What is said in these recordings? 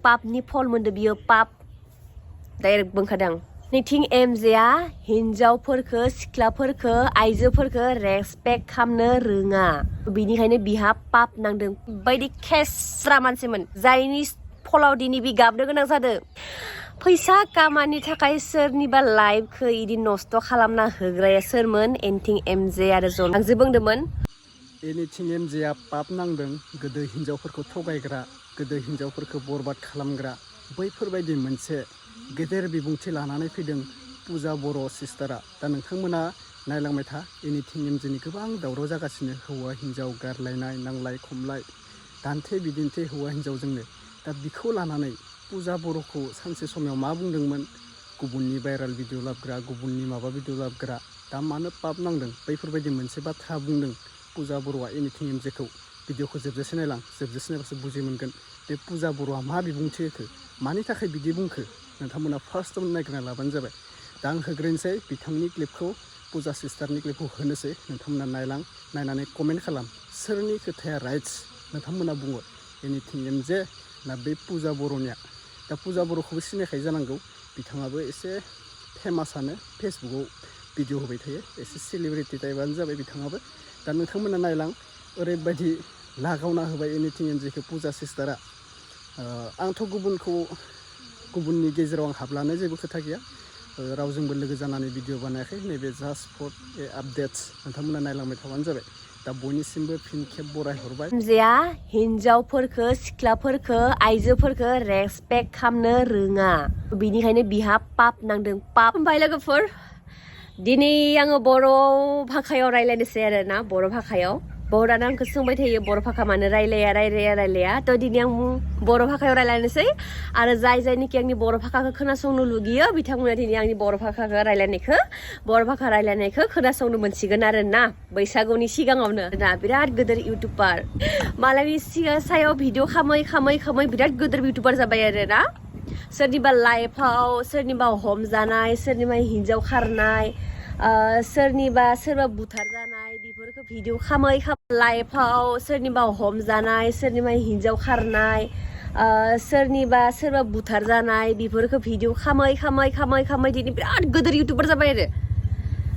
पापनि फल मोनदो बियो पाप डाइरेक्ट बुंखादों नैथिं एमजेआ हिनजावफोरखो सिख्लाफोरखो आइजोफोरखो रेसपेक्ट खालामनो रोङा बिनिखायनो बिहा पाप नांदों बायदि खेस्रा मानसिमोन जायनि फलाव दिनै बि गाबनो गोनां जादों फैसा कामानि थाखाय सोरनिबा लाइफखौ इदि नस्त खालामना होग्राया सोरमोन एनिथिं एमजे आरो जन आंजो बुंदोंमोन एनिथिं एमजेआ पाप नांदों गोदो हिनजावफोरखौ थगायग्रा गोदो हिनजावफोरखौ बरबाद खालामग्रा बैफोरबायदि मोनसे गेदेर बिबुंथि लानानै फैदों पुजा बर' सिस्टारा दा नोंथांमोना नायलांबाय था एनिथिं एमजेनि गोबां दावराव जागासिनो हौवा हिनजाव गारलायनाय नांलाय खमलाय दान्थे बिदिन्थे हौवा हिनजावजोंनो दा बिखौ लानानै पुजा बर'खौ सानसे समाव मा बुंदोंमोन गुबुननि भाइराल भिडिअ लाबग्रा गुबुननि माबा भिडिअ लाबग्रा दा मानो पाप नांदों बैफोरबायदि मोनसे बाथ्रा बुंदों पुजा बर'आ एनिथिं एमजेखौ भिडिअखौ जोबजासे नायलां जोबजासे नायबासो बुजि मोनगोन बे पुजा बर'आ मा बिबुंथि होखो मानि थाखाय बिदि बुंखो नोंथांमोना फार्स्टआवनो नायग्रोना लाबानो जाबाय दा आं होग्रोनोसै बिथांनि क्लिपखौ पुजा सिस्टारनि क्लिपखौ होनोसै नोंथांमोना नायलां नायनानै कमेन्ट खालाम सोरनि खोथाया राइट्स नोंथांमोना बुङो एनिथिं एमजे ना बे पुजा बर'निया दा पुजा बर'खौबो सिनायखायो जानांगौ बिथाङाबो एसे फेमासानो फेसबुकआव भिडिअ होबाय थायो एसे सेलिब्रिटि टाइपआनो जाबाय बिथाङाबो दा नोंथांमोना नायलां ओरैबायदि लागावना होबाय एनिथिं एमजेखौ पुजा सिस्टारा आंथ' गुबुननि गेजेराव आं हाबलानो जेबो खोथा गैया रावजोंबो लोगो जानानै भिडिअ बानायाखै नैबे जास्ट फर आपडेट्स नोंथांमोना नायलांबाय थाबानो जाबाय दा बयनिसिमबो फिन खेब बरायहरबाय एमजेआ हिनजावफोरखो सिख्लाफोरखो आइजोफोरखो रेसपेक्ट खालामनो रोङा बिनिखायनो बिहा पाप नांदों पाप ओमफ्राय लोगोफोर दिनै आङो बर' भाषायाव रायलायनोसै आरोना बर' भाषायाव बहुदानो आंखौ सोंबाय थायो बर' भाषा मानो रायलाया थ' दिनै आं बर' भाषायाव रायलायनोसै आरो जायनिखि आंनि बर' भाषाखौ खोनासंनो लुगैयो बिथांमोना दिनै आंनि बर' भाषाखौ रायलायनायखौ खोनासंनो मोनसिगोन आरोना बैसागुनि सिगाङावनो ना बिराद गिदिर इउटुबार मालायनि सायाव भिडिअ खामै बिराद गिदिर इउटुबार जाबाय आरोना सोरनिबा लाइफआव सोरनिबा हमजानाय सोरनिबा हिनजाव खारनाय सोरबा बुथार जानाय बेफोरखौ भिडिअ खामै लाइफआव सोरनिबा हमजानाय सोरनिबा हिनजाव खारनाय सोरबा बुथार जानाय बेफोरखौ भिडिअ खामै दिनै बिराद गिदिर इउटुबार जाबाय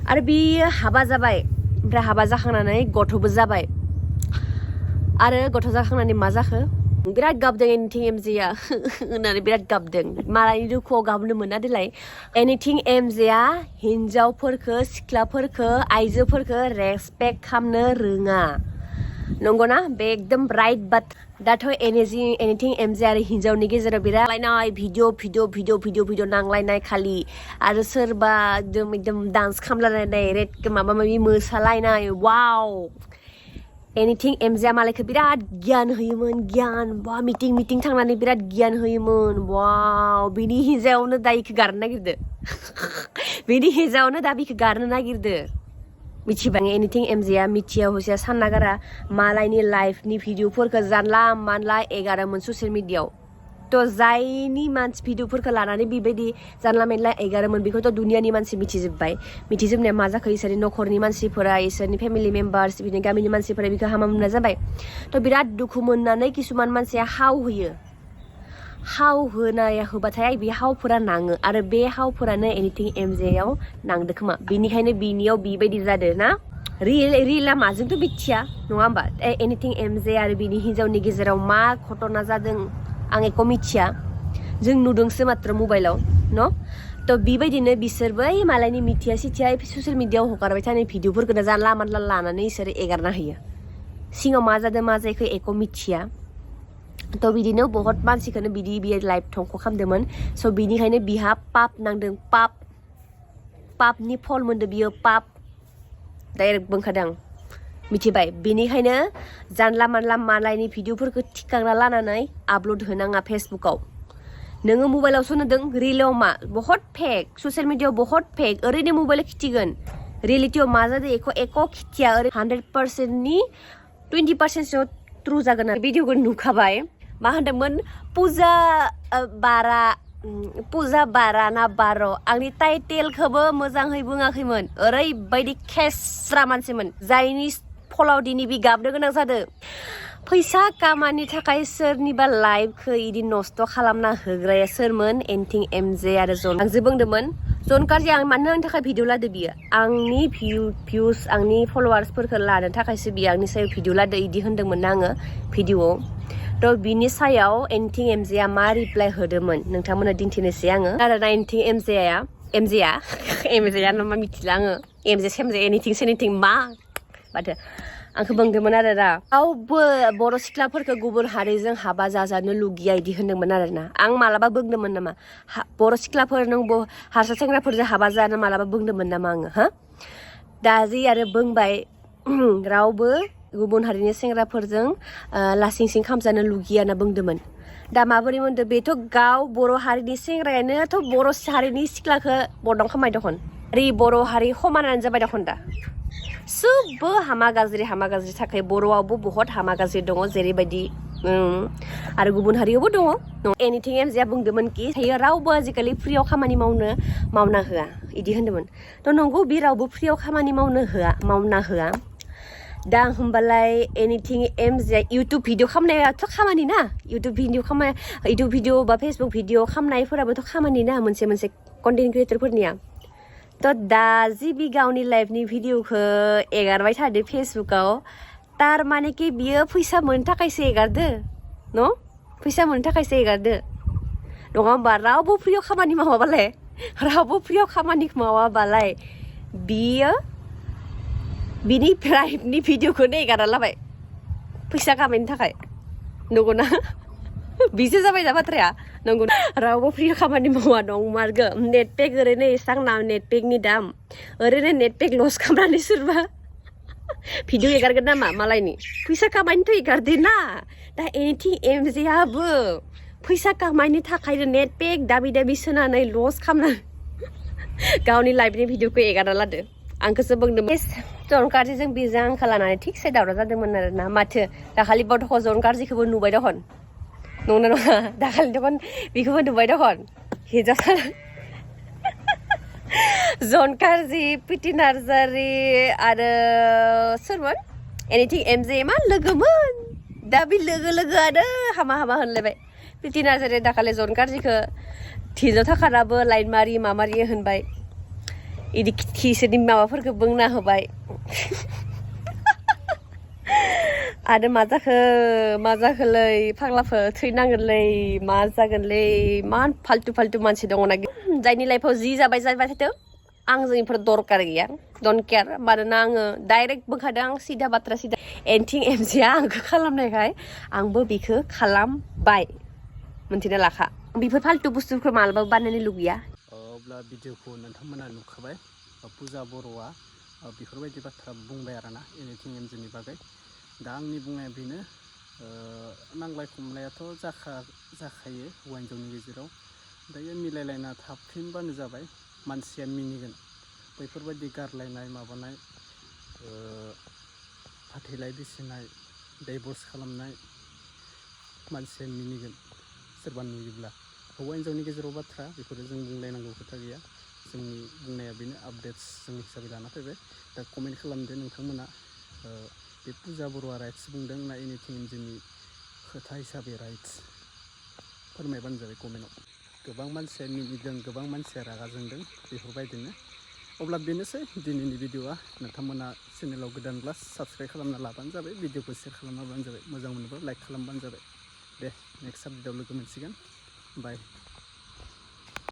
आरो बियो हाबा जाबाय ओमफ्राय हाबा जाखांनानै गथ'बो जाबाय आरो गथ' जाखांनानै मा जाखो बिराद गाबदों एनिथिं एमजेआ होननानै बिराद गाबदों मालायनि दुखुआव गाबनो मोना देलाय एनिथिं एमजेआ हिनजावफोरखो सिख्लाफोरखो आइजोफोरखो रेसपेक्ट खालामनो रोङा नंगौना बे एकदम राइट बाथ्रा दाथ' एनिथिं एमजे आरो हिनजावनि गेजेराव बिराद नांलायनाय भिडिअ नांलायनाय खालि आरो सोरबा एकदम डान्स खालामलायनाय माबा माबि मोसालायनाय वाव एनिथिं एमजेआ मालायखौ बिराद गियान होयोमोन बा मिटिं थांनानै बिराद गियान होयोमोन वाव बिनि हिन्जावनो दा इखौ गारनो नागिरदो बिनि हिन्जावनो दा बिखौ गारनो नागिरदो मिथिबाय एनिथिं एमजेआ मिथिया हसिया सानना गारा मालायनि लाइफनि भिडिअफोरखौ जानला मानला एगारोमोन ससियेल मिडियाआव थ' जायनि मानसि भिडिअफोरखौ लानानै बेबायदि जानला मेनला एगारोमोन बेखौथ' दुनियानि मानसि मिथिजोबनाया मा जाखो इसोरनि न'खरनि मानसिफोरा इसोरनि फेमिलि मेम्बार्स बिनि गामिनि मानसिफोरा बेखौ हामा मोनना जाबाय थ' बिराद दुखु मोननानै किसुमान मानसिया हाव होबाथाय बे हावफोरा नाङो आरो बे हावफोरानो एनिथिं एमजेआव नांदो खोमा बेनिखायनो बिनियाव बेबायदि जादों ना रियेला माजोंथ' मिथिया नङा होमबा एनिथिं एमजे आरो बिनि हिन्जावनि गेजेराव मा घटना जादों आं एख' मिथिया जों नुदोंसो मात्र मबाइलाव न' थ' बेबायदिनो बिसोरबो मालायनि मिथिया ससियेल मिडियाआव हगारबाय थानाय भिडिअफोरखौनो जानला मानला लानानै इसोरो एगारना होयो सिङाव मा जादों मा जायाखै एख' मिथिया थ' बिदिनो बहुत मानसिखौनो बियो लाइफ धंख' खालामदोंमोन स' बिनिखायनो बिहा पाप नांदों पापनि फल मोनदो बियो पाप डाइरेक्ट बुंखादों मिथिबाय बेनिखायनो जानला मानला मालायनि भिडिअफोरखौ थिखांना लानानै आपल'ड होनाङा फेसबुकाव नोङो मबाइलावसो नुदों रियेलाव मा बहुत फेक ससियेल मिडियाआव बहुत फेक ओरैनो मबाइलाव खिथिगोन रियेलिटियाव मा जादों एख' खिथिया ओरै 100%नि 20%सो ट्रु जागोन आरो भिडिअखौ नुखाबाय मा होनदोंमोन पुजा बारा ना बार' आंनि टाइटेलखौबो मोजाङै बुङाखैमोन ओरैबायदि खेस्रा मानसिमोन जायनि फलाव दिनै बि गाबनो गोनां जादों फैसा कामानि थाखाय सोरनिबा लाइफखौ इदि नस्त खालामना होग्राया सोरमोन एन्थिं एमजे आरो जन आंजे बुंदोंमोन जनकारजि आं मानो आंनि थाखाय भिडिअ लादो बियो आंनि भिउस आंनि फलोवार्सफोरखौ लानो थाखायसो बियो आंनि सायाव भिडिअ लादो इदि होनदोंमोन ना आङो भिडिअआव थ' बिनि सायाव एन्थिं एमजेआ मा रिप्लाइ होदोंमोन नोंथांमोननो दिन्थिनोसै आङो आरोना एन्थिं एमजेआ मा मिथिला आङो एमजे सेमजे एनिथिं सेनिथिं मा माथो आंखौ बुंदोंमोन आरो दा रावबो बर' सिख्लाफोरखौ गुबुन हारिजों हाबा जाजानो लुगैया इदि होनदोंमोन आरोना आं मालाबा बुंदोंमोन नामा बर' सिख्लाफोर नों हारसा सेंग्राफोरजों हाबा जानो मालाबा बुंदोंमोन नामा आङो हा दा जि आरो बुंबाय रावबो गुबुन हारिनि सेंग्राफोरजों लासिं सिं खामजानो लुगैया होनना बुंदोंमोन दा माबोरै मोनदों बेथ' गाव बर' हारिनि सेंग्रायानोथ' बर' हारिनि सिख्लाखौ बदनाम खालामबाय दखन बर' हारि समानानो जाबाय दखन दा सबबो हामा गाज्रि थाखाय बर'आवबो बहुत हामा गाज्रि दङ जेरैबायदि आरो गुबुन हारियावबो दङ एनिथिं एमजेआ बुंदोंमोन कि थायो रावबो आजिखालि फ्रियाव खामानि मावना होआ इदि होनदोंमोन थ' नंगौ बे रावबो फ्रियाव खामानि मावना होआ दा होमबालाय एनिथिं एमजेआ इउटुब भिडिअ खालामनायाथ' खामानि ना इउटुब भिडिअ बा फेसबुक भिडिअ खालामनायफोराबोथ' खामानि ना मोनसे कन्टेन्ट क्रियेटरफोरनिया थ' दा जि बि गावनि लाइफनि भिडिअखौ एगारबाय थादो फेसबुकाव तारमाने कि बियो फैसा मोननो थाखायसो एगारदो न' फैसा मोननो थाखायसो एगारदो नङा होमबा रावबो फ्रियाव खामानि मावाबालाय बियो बिनि लाइफनि भिडिअखौनो एगारना लाबाय फैसा खामायनो थाखाय नंगौना बिसो जाबाय दा बाथ्राया नंगौ रावबो फ्रियाव खामानि मावा नंमारगौ नेटपेक ओरैनो एसां नेटपेकनि दाम ओरैनो नेटपेक लस खालामनानै सोरबा भिडिअ एगारगोन नामा मालायनि फैसा खामायनोथ' एगारदो ना दा एनिथिं एमजेआबो फैसा खामायनो थाखायनो नेटपेक दाबि सोनानै लस खालामनानै गावनि लाइफनि भिडिअखौ एगारना लादो आंखौसो बुंदोंमोन जनकारजिजों बिजों आंखौ लानानै थिगसे दावराव जादोंमोन आरोना माथो दाखालि बदख जनकारजिखौबो नुबाय दखन नंगौना नङा दाखालि दखन बेखौबो नुबाय दखन हिन्जावसा जनकारजि प्रिति नार्जारि आरो सोरमोन एनिथिं एमजे मा लोगोमोन दा बे लोगोआनो हामा होनलायबाय प्रिति नार्जारि दाखालि जनकारजिखौ हिन्जाव थाखाराबो लाइन मारि मामारि होनबाय इदि खिसोरनि माबाफोरखौ बुंना होबाय आरो मा जाखोलै फाग्लाफोर थैनांगोनलै मा जागोनलै मान फाल्तु मानसि दङना जायनि लाइफआव जि जाबाय थाथों आंजों इफोर दरकार गैया डन्ट केयार मानोना आङो डाइरेक्ट बुंखादों आं सिदा बाथ्रा एनिथिं एमजेआ आंखौ खालामनायखाय आंबो बेखौ खालामबाय मोनथिना लाखा बेफोर फाल्तु बुस्थुफोरखौ मालाबाबो बानायनो लुगैया अब्ला भिडिअखौ नोंथांमोना नुखाबाय पुजा बर'आ बेफोरबायदि बाथ्रा बुंबाय आरोना एनिथिं एमजेनि बागै दा आंनि बुंनाया बेनो नांलाय खमलायाथ' जाखायो हौवा हिन्जावनि गेजेराव दायो मिलायलायना थाफिनबानो जाबाय मानसिया मिनिगोन बैफोरबायदि गारलायनाय माबानाय फाथैलाय बिसिनाय डाइभर्स खालामनाय मानसिया मिनिगोन सोरबा नुयोब्ला हौवा हिन्जावनि गेजेराव बाथ्रा बेफोरो जों बुंलायनांगौ खोथा गैया जोंनि बुंनाया बेनो आपडेट्स जोंनि हिसाबै लाना फैबाय दा कमेन्ट खालामदो नोंथांमोना बे पुजा बर'आ राइट्स बुंदों ना एनिथिं एमजेनि खोथा हिसाबै राइट्स फोरमायबानो जाबाय कमेन्टआव गोबां मानसिया मिनिदों गोबां मानसिया रागा जोंदों बेफोरबायदिनो अब्ला बेनोसै दिनैनि भिडिअआ नोंथांमोना चेनेलाव गोदानब्ला साबस्क्राइब खालामना लाबानो जाबाय भिडिअखौ शेयार खालामना लाबानो जाबाय मोजां मोनोबा लाइक खालामबानो जाबाय दे नेक्स्ट आपडेटआव लोगो मोनसिगोन बाय